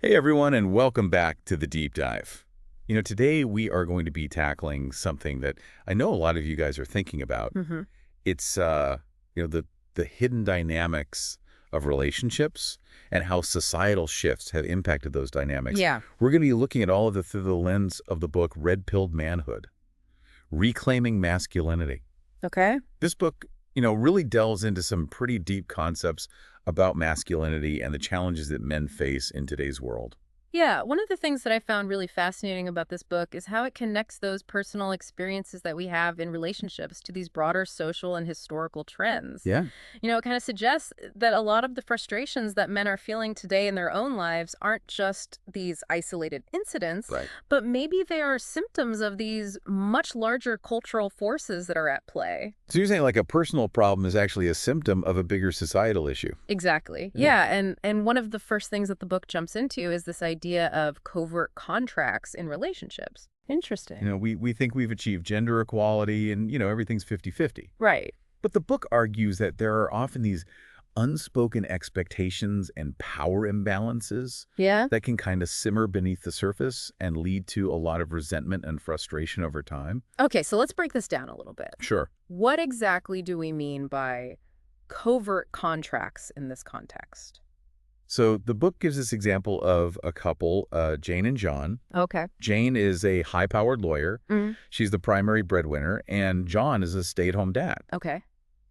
Hey everyone, and welcome back to the Deep Dive. Today we are going to be tackling something that I know a lot of you guys are thinking about. Hmm. It's the hidden dynamics of relationships and how societal shifts have impacted those dynamics. Yeah. We're going to be looking at all of it through the lens of the book Red-Pilled Manhood, Reclaiming Masculinity. Okay. This book, really delves into some pretty deep concepts about masculinity and the challenges that men face in today's world. Yeah. One of the things that I found really fascinating about this book is how it connects those personal experiences that we have in relationships to these broader social and historical trends. Yeah. It kind of suggests that a lot of the frustrations that men are feeling today in their own lives aren't just these isolated incidents, Right. but maybe they are symptoms of these much larger cultural forces that are at play. So you're saying like a personal problem is actually a symptom of a bigger societal issue. Exactly. Yeah. Yeah, and one of the first things that the book jumps into is this idea of covert contracts in relationships. Interesting. We think we've achieved gender equality and, everything's 50-50. Right. But the book argues that there are often these unspoken expectations and power imbalances Yeah. that can kind of simmer beneath the surface and lead to a lot of resentment and frustration over time. Okay, so let's break this down a little bit. Sure. What exactly do we mean by covert contracts in this context? So the book gives this example of a couple, Jane and John. Okay. Jane is a high-powered lawyer. Mm. She's the primary breadwinner, and John is a stay-at-home dad. Okay.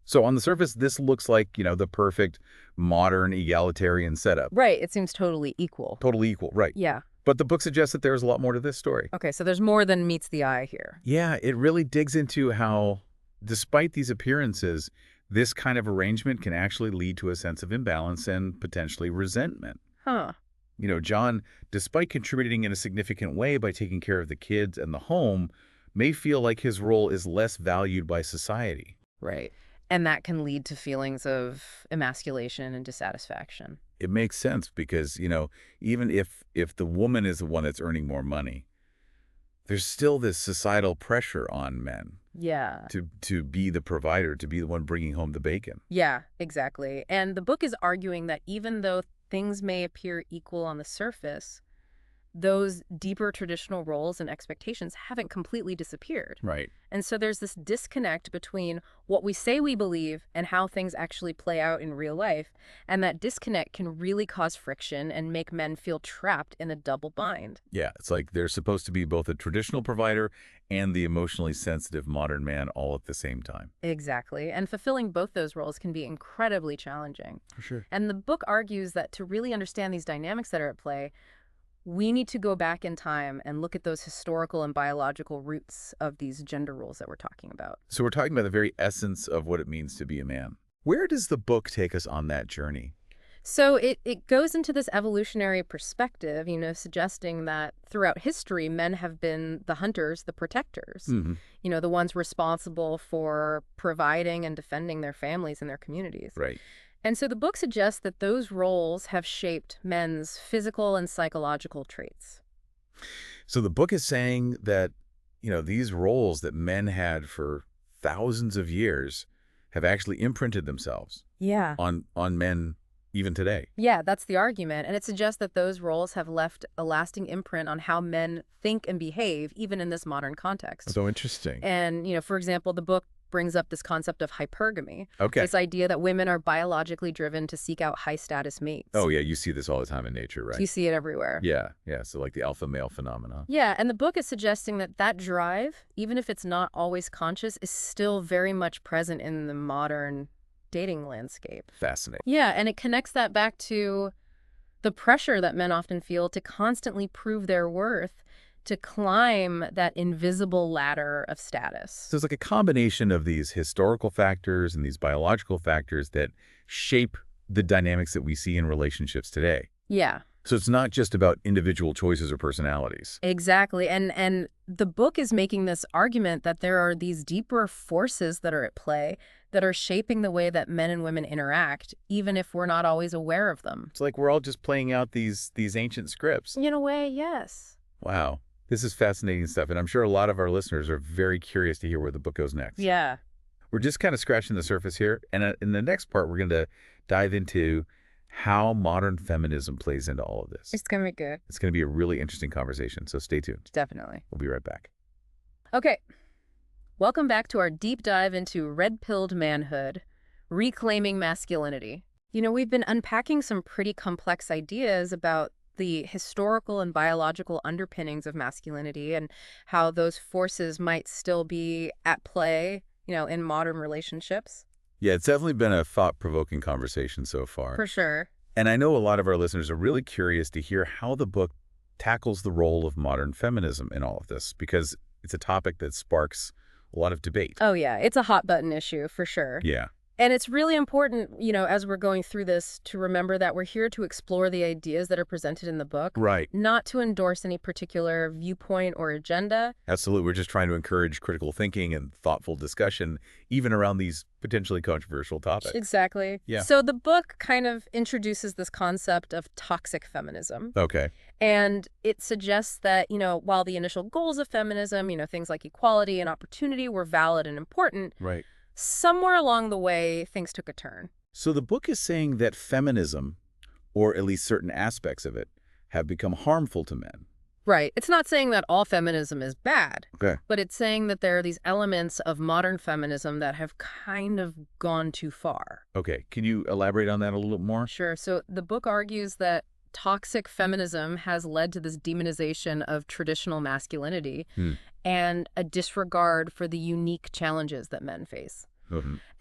So on the surface, this looks like, the perfect modern egalitarian setup. Right, it seems totally equal. Totally equal, right. Yeah. But the book suggests that there's a lot more to this story. Okay, so there's more than meets the eye here. Yeah, it really digs into how, despite these appearances, this kind of arrangement can actually lead to a sense of imbalance and potentially resentment. Huh. John, despite contributing in a significant way by taking care of the kids and the home, may feel like his role is less valued by society. Right. And that can lead to feelings of emasculation and dissatisfaction. It makes sense because, even if the woman is the one that's earning more money, there's still this societal pressure on men Yeah. to be the provider, to be the one bringing home the bacon. Yeah, exactly. And the book is arguing that even though things may appear equal on the surface, those deeper traditional roles and expectations haven't completely disappeared. Right. And so there's this disconnect between what we say we believe and how things actually play out in real life. And that disconnect can really cause friction and make men feel trapped in a double bind. Yeah, it's like they're supposed to be both a traditional provider and the emotionally sensitive modern man all at the same time. Exactly. And fulfilling both those roles can be incredibly challenging. For sure. And the book argues that to really understand these dynamics that are at play, we need to go back in time and look at those historical and biological roots of these gender roles that we're talking about. So we're talking about the very essence of what it means to be a man. Where does the book take us on that journey? So it goes into this evolutionary perspective, suggesting that throughout history, men have been the hunters, the protectors, the ones responsible for providing and defending their families and their communities. Right. And so the book suggests that those roles have shaped men's physical and psychological traits. So the book is saying that, these roles that men had for thousands of years have actually imprinted themselves Yeah. on men even today. Yeah, that's the argument. And it suggests that those roles have left a lasting imprint on how men think and behave, even in this modern context. So interesting. And, for example, the book brings up this concept of hypergamy. Okay. This idea that women are biologically driven to seek out high-status mates. Oh, yeah, you see this all the time in nature, right? You see it everywhere. Yeah, so like the alpha male phenomenon. Yeah, and the book is suggesting that that drive, even if it's not always conscious, is still very much present in the modern dating landscape. Fascinating. Yeah, and it connects that back to the pressure that men often feel to constantly prove their worth, to climb that invisible ladder of status. So it's like a combination of these historical factors and these biological factors that shape the dynamics that we see in relationships today. Yeah. So it's not just about individual choices or personalities. Exactly. And the book is making this argument that there are these deeper forces that are at play that are shaping the way that men and women interact, even if we're not always aware of them. It's like we're all just playing out these ancient scripts. In a way, yes. Wow. This is fascinating stuff, and I'm sure a lot of our listeners are very curious to hear where the book goes next. Yeah. We're just kind of scratching the surface here, and in the next part, we're going to dive into how modern feminism plays into all of this. It's going to be good. It's going to be a really interesting conversation, so stay tuned. Definitely. We'll be right back. Okay. Welcome back to our deep dive into Red-Pilled Manhood, Reclaiming Masculinity. We've been unpacking some pretty complex ideas about the historical and biological underpinnings of masculinity and how those forces might still be at play, in modern relationships. Yeah, it's definitely been a thought-provoking conversation so far. For sure. And I know a lot of our listeners are really curious to hear how the book tackles the role of modern feminism in all of this, because it's a topic that sparks a lot of debate. Oh, yeah. It's a hot button issue, for sure. Yeah. And it's really important, as we're going through this, to remember that we're here to explore the ideas that are presented in the book. Right. Not to endorse any particular viewpoint or agenda. Absolutely. We're just trying to encourage critical thinking and thoughtful discussion, even around these potentially controversial topics. Exactly. Yeah. So the book kind of introduces this concept of toxic feminism. Okay. And it suggests that, while the initial goals of feminism, things like equality and opportunity were valid and important. Right. Somewhere along the way, things took a turn. So the book is saying that feminism, or at least certain aspects of it, have become harmful to men. Right. It's not saying that all feminism is bad, Okay. but it's saying that there are these elements of modern feminism that have kind of gone too far. Okay. Can you elaborate on that a little more? Sure. So the book argues that toxic feminism has led to this demonization of traditional masculinity and a disregard for the unique challenges that men face.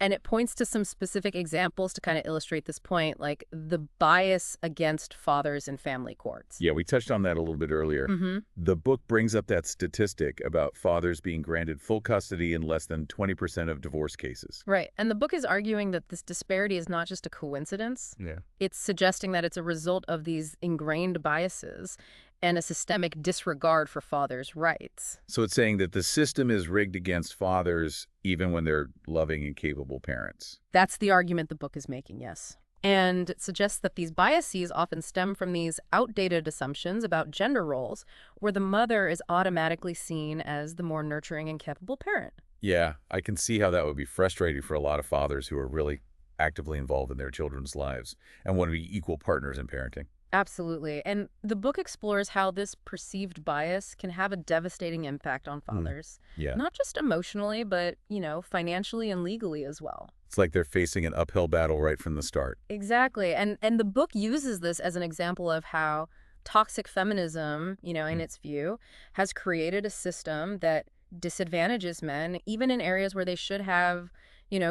And it points to some specific examples to kind of illustrate this point, like the bias against fathers in family courts. Yeah, we touched on that a little bit earlier. The book brings up that statistic about fathers being granted full custody in less than 20% of divorce cases. Right. And the book is arguing that this disparity is not just a coincidence. Yeah. It's suggesting that it's a result of these ingrained biases and a systemic disregard for fathers' rights. So it's saying that the system is rigged against fathers even when they're loving and capable parents. That's the argument the book is making, yes. And it suggests that these biases often stem from these outdated assumptions about gender roles, where the mother is automatically seen as the more nurturing and capable parent. Yeah, I can see how that would be frustrating for a lot of fathers who are really actively involved in their children's lives and want to be equal partners in parenting. Absolutely. And the book explores how this perceived bias can have a devastating impact on fathers. Yeah. Not just emotionally, but, financially and legally as well. It's like they're facing an uphill battle right from the start. Exactly. And the book uses this as an example of how toxic feminism, in its view, has created a system that disadvantages men, even in areas where they should have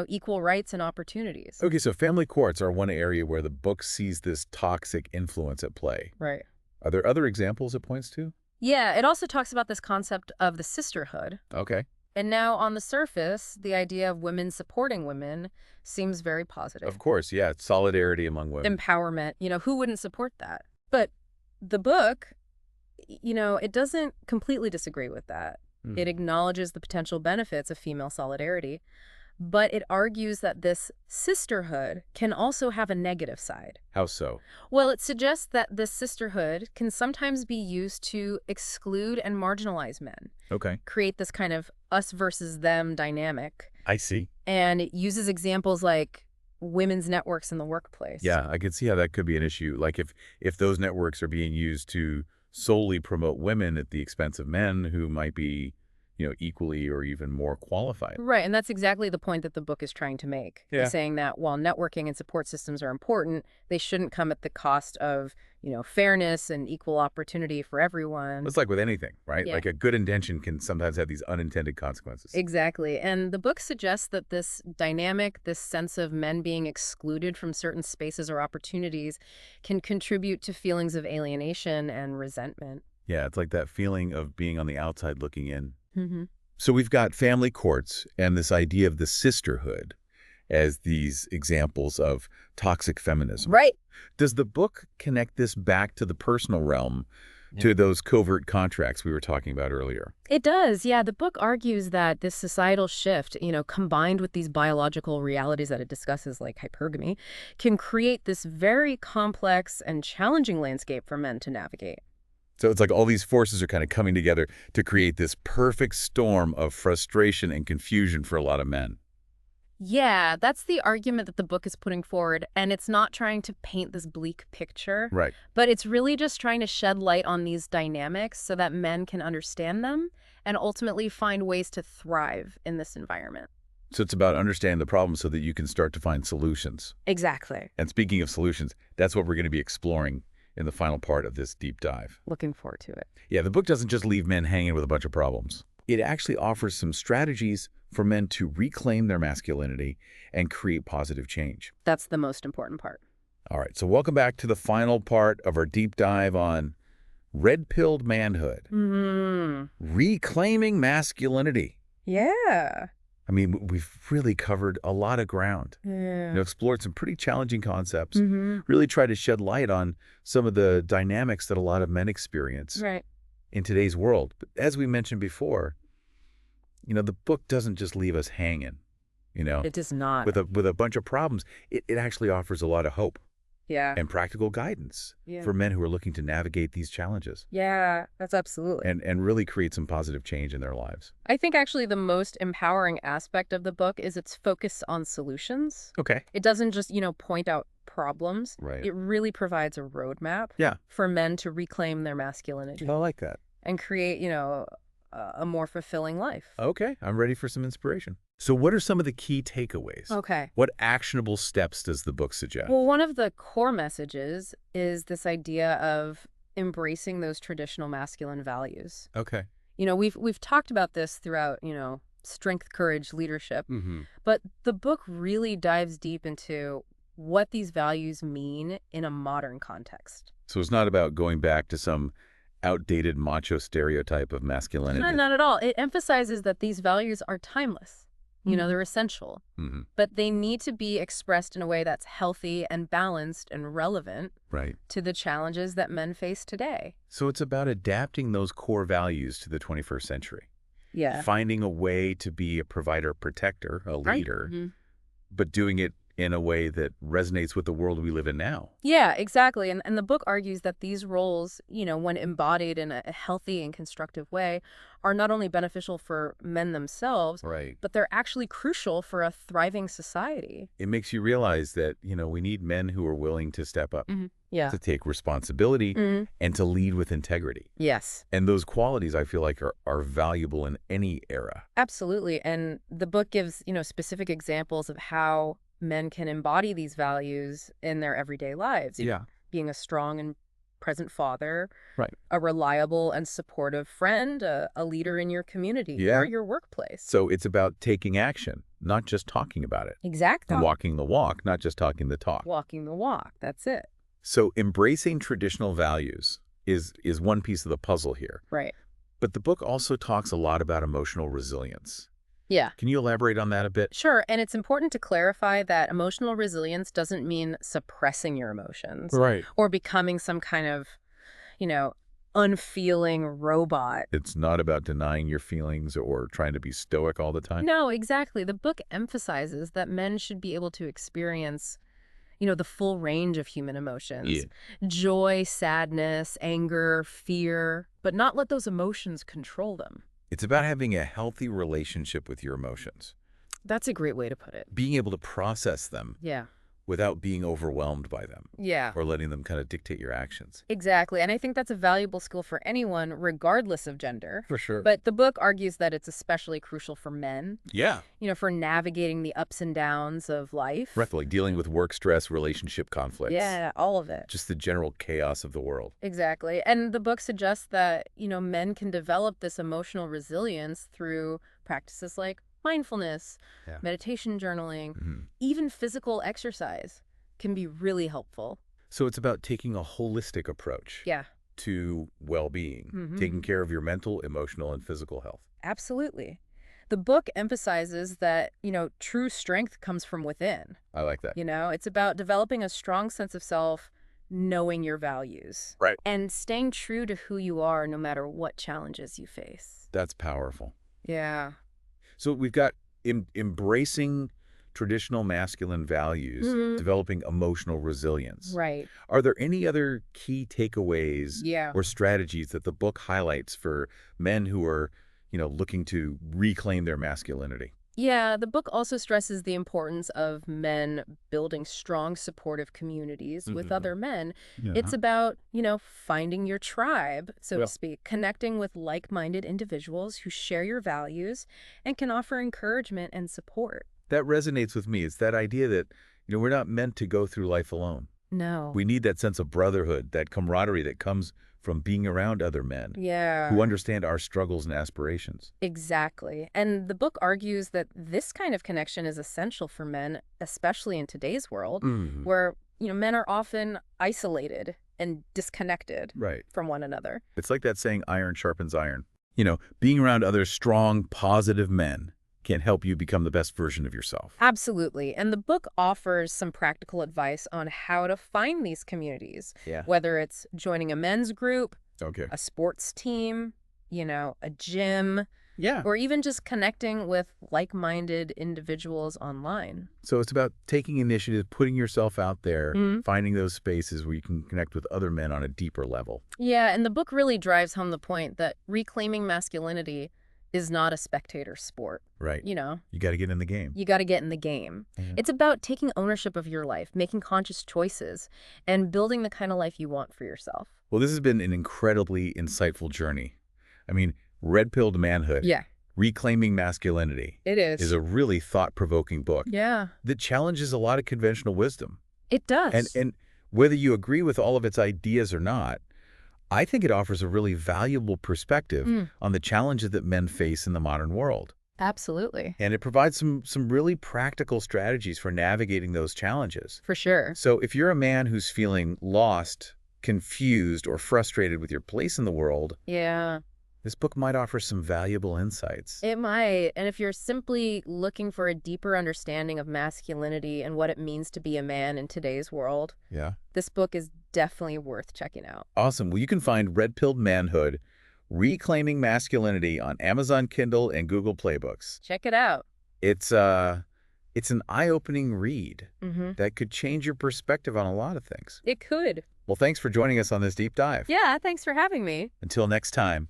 equal rights and opportunities. Okay, so family courts are one area where the book sees this toxic influence at play. Right. Are there other examples it points to? Yeah, it also talks about this concept of the sisterhood. Okay. And now on the surface, the idea of women supporting women seems very positive. Of course, yeah, it's solidarity among women. Empowerment, who wouldn't support that? But the book, it doesn't completely disagree with that. It acknowledges the potential benefits of female solidarity. But it argues that this sisterhood can also have a negative side. How so? Well, it suggests that this sisterhood can sometimes be used to exclude and marginalize men. Okay. Create this kind of us versus them dynamic. I see. And it uses examples like women's networks in the workplace. Yeah, I can see how that could be an issue. Like if those networks are being used to solely promote women at the expense of men who might be equally or even more qualified. Right, and that's exactly the point that the book is trying to make. Yeah. It's saying that while networking and support systems are important, they shouldn't come at the cost of, fairness and equal opportunity for everyone. It's like with anything, right? Yeah. Like a good intention can sometimes have these unintended consequences. Exactly, and the book suggests that this dynamic, this sense of men being excluded from certain spaces or opportunities can contribute to feelings of alienation and resentment. Yeah, it's like that feeling of being on the outside looking in. Mm-hmm. So we've got family courts and this idea of the sisterhood as these examples of toxic feminism. Right. Does the book connect this back to the personal realm, to those covert contracts we were talking about earlier? It does, yeah. The book argues that this societal shift, combined with these biological realities that it discusses, like hypergamy, can create this very complex and challenging landscape for men to navigate. So it's like all these forces are kind of coming together to create this perfect storm of frustration and confusion for a lot of men. Yeah, that's the argument that the book is putting forward, and it's not trying to paint this bleak picture, Right. but it's really just trying to shed light on these dynamics so that men can understand them and ultimately find ways to thrive in this environment. So it's about understanding the problem so that you can start to find solutions. Exactly. And speaking of solutions, that's what we're going to be exploring in the final part of this deep dive. Looking forward to it. Yeah, the book doesn't just leave men hanging with a bunch of problems. It actually offers some strategies for men to reclaim their masculinity and create positive change. That's the most important part. All right, so welcome back to the final part of our deep dive on Red-Pilled Manhood. Reclaiming masculinity. Yeah. I mean, we've really covered a lot of ground. Yeah. Explored some pretty challenging concepts, really tried to shed light on some of the dynamics that a lot of men experience Right. in today's world. But as we mentioned before, the book doesn't just leave us hanging, It does not. with a bunch of problems. It actually offers a lot of hope Yeah. and practical guidance Yeah. for men who are looking to navigate these challenges Yeah, that's absolutely. and really create some positive change in their lives. I think actually the most empowering aspect of the book is its focus on solutions. Okay. It doesn't just, point out problems. Right. It really provides a roadmap Yeah. for men to reclaim their masculinity I like that. and create, a more fulfilling life. Okay, I'm ready for some inspiration. So what are some of the key takeaways? Okay. What actionable steps does the book suggest? Well, one of the core messages is this idea of embracing those traditional masculine values. Okay. We've talked about this throughout, strength, courage, leadership, but the book really dives deep into what these values mean in a modern context. So it's not about going back to some outdated macho stereotype of masculinity. No, not at all. It emphasizes that these values are timeless. They're essential, but they need to be expressed in a way that's healthy and balanced and relevant Right. to the challenges that men face today. So it's about adapting those core values to the 21st century. Yeah. Finding a way to be a provider, protector, a Right. leader, but doing it in a way that resonates with the world we live in now. Yeah, exactly. And the book argues that these roles, when embodied in a healthy and constructive way, are not only beneficial for men themselves, Right. but they're actually crucial for a thriving society. It makes you realize that, we need men who are willing to step up, Yeah. to take responsibility, and to lead with integrity. Yes, And those qualities, I feel like, are valuable in any era. absolutely. And the book gives, specific examples of how men can embody these values in their everyday lives. Being a strong and present father, Right. a reliable and supportive friend, a leader in your community or your workplace. So it's about taking action, not just talking about it. Exactly. And walking the walk, not just talking the talk. Walking the walk. That's it. So embracing traditional values is one piece of the puzzle here. Right. But the book also talks a lot about emotional resilience. Yeah. Can you elaborate on that a bit? Sure. And it's important to clarify that emotional resilience doesn't mean suppressing your emotions Right. or becoming some kind of, unfeeling robot. It's not about denying your feelings or trying to be stoic all the time. No, exactly. The book emphasizes that men should be able to experience, the full range of human emotions. Yeah. Joy, sadness, anger, fear, but not let those emotions control them. It's about having a healthy relationship with your emotions, That's a great way to put it. being able to process them Yeah. without being overwhelmed by them Yeah. or letting them kind of dictate your actions. Exactly. And I think that's a valuable skill for anyone, regardless of gender. For sure. But the book argues that it's especially crucial for men, Yeah. for navigating the ups and downs of life. Right, like dealing with work stress, relationship conflicts. Yeah, all of it. Just the general chaos of the world. Exactly. And the book suggests that, men can develop this emotional resilience through practices like mindfulness, Yeah. meditation, journaling, Mm-hmm. even physical exercise can be really helpful. So it's about taking a holistic approach Yeah, to well-being, taking care of your mental, emotional, and physical health. absolutely. The book emphasizes that, true strength comes from within. I like that. It's about developing a strong sense of self, knowing your values. Right. And staying true to who you are no matter what challenges you face. That's powerful. Yeah. So we've got embracing traditional masculine values, developing emotional resilience. Right. Are there any other key takeaways Yeah. or strategies that the book highlights for men who are, looking to reclaim their masculinity? Yeah, the book also stresses the importance of men building strong, supportive communities with Hmm. other men. It's Yeah. about, finding your tribe, so to Well, speak, connecting with like-minded individuals who share your values and can offer encouragement and support. that resonates with me. It's that idea that, we're not meant to go through life alone. No. We need that sense of brotherhood, that camaraderie that comes from being around other men who Yeah. understand our struggles and aspirations. Exactly. And the book argues that this kind of connection is essential for men, especially in today's world, Hmm. where, men are often isolated and disconnected Right. from one another. It's like that saying, iron sharpens iron. Being around other strong, positive men can help you become the best version of yourself. Absolutely. And the book offers some practical advice on how to find these communities, Yeah. whether it's joining a men's group, Okay. a sports team, a gym, Yeah. or even just connecting with like-minded individuals online. So it's about taking initiative, putting yourself out there, Mhm. finding those spaces where you can connect with other men on a deeper level. Yeah, and the book really drives home the point that reclaiming masculinity is not a spectator sport. Right. You know, You got to get in the game. you got to get in the game. Yeah. It's about taking ownership of your life, making conscious choices, and building the kind of life you want for yourself. Well, this has been an incredibly insightful journey. I mean, Red-Pilled Manhood, Yeah, Reclaiming Masculinity, it is is. a really thought-provoking book Yeah, that challenges a lot of conventional wisdom. it And does. and whether you agree with all of its ideas or not, I think it offers a really valuable perspective Mm, on the challenges that men face in the modern world. absolutely. And it provides some really practical strategies for navigating those challenges. For sure. So if you're a man who's feeling lost, confused, or frustrated with your place in the world, Yeah. this book might offer some valuable insights. It might. And if you're simply looking for a deeper understanding of masculinity and what it means to be a man in today's world, Yeah. this book is definitely worth checking out. Awesome. Well, you can find Red-Pilled Manhood, Reclaiming Masculinity on Amazon Kindle and Google Play Books. Check it out. It's an eye-opening read Mm-hmm. that could change your perspective on a lot of things. It could. Well, thanks for joining us on this deep dive. Yeah, thanks for having me. Until next time,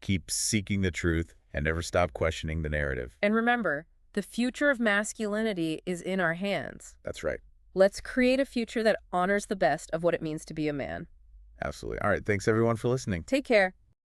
keep seeking the truth and never stop questioning the narrative. And remember, the future of masculinity is in our hands. That's right. Let's create a future that honors the best of what it means to be a man. Absolutely. All right. Thanks, everyone, for listening. Take care.